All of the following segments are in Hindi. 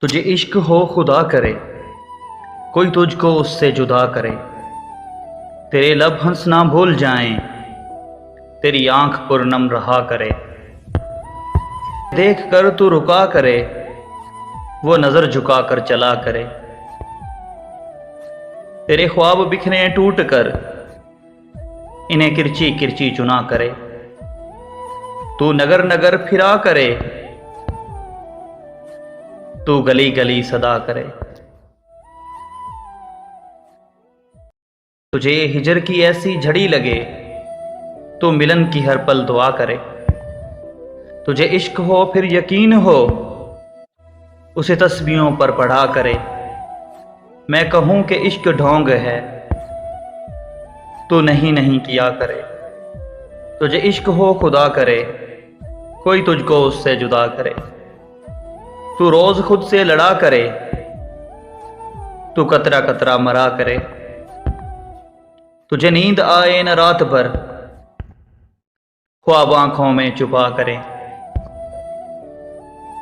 तुझे इश्क हो खुदा करे, कोई तुझको उससे जुदा करे। तेरे लब हंस ना भूल जाएं, तेरी आंख पुरनम रहा करे। देख कर तू रुका करे, वो नजर झुका कर चला करे। तेरे ख्वाब बिखरे टूट कर, इन्हें किरची किरची चुना करे। तू नगर नगर फिरा करे, तू गली गली सदा करे। तुझे हिजर की ऐसी झड़ी लगे, तू मिलन की हर पल दुआ करे। तुझे इश्क हो फिर यकीन हो, उसे तस्बीहों पर पढ़ा करे। मैं कहूं कि इश्क ढोंग है, तू नहीं नहीं किया करे। तुझे इश्क हो खुदा करे, कोई तुझको उससे जुदा करे। तू रोज खुद से लड़ा करे, तू कतरा कतरा मरा करे। तुझे नींद आए न रात भर, ख्वाब आंखों में छुपा करे।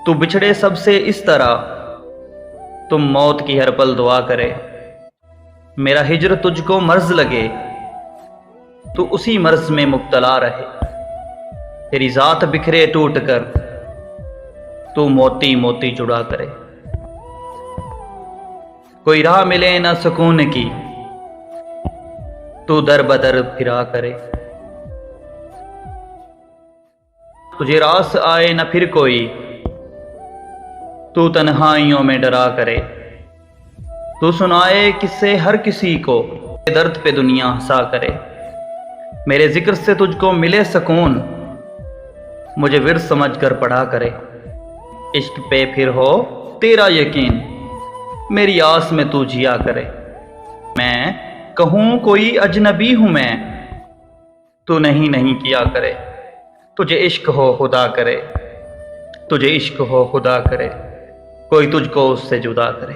तू बिछड़े सबसे इस तरह, तुम मौत की हर पल दुआ करे। मेरा हिजर तुझको मर्ज लगे, तू उसी मर्ज में मुब्तला रहे। तेरी जात बिखरे टूट कर, तू मोती मोती जुड़ा करे। कोई राह मिले ना सुकून की, तू दर बदर फिरा करे। तुझे रास आए न फिर कोई, तू तन्हाइयों में डरा करे। तू सुनाए किससे हर किसी को, दर्द पे दुनिया हंसा करे। मेरे जिक्र से तुझको मिले सुकून, मुझे विरद समझ कर पढ़ा करे। इश्क पे फिर हो तेरा यकीन, मेरी आस में तू जिया करे। मैं कहूँ कोई अजनबी हूँ मैं, तू नहीं नहीं किया करे। तुझे इश्क हो खुदा करे, तुझे इश्क हो खुदा करे, कोई तुझको उससे जुदा करे।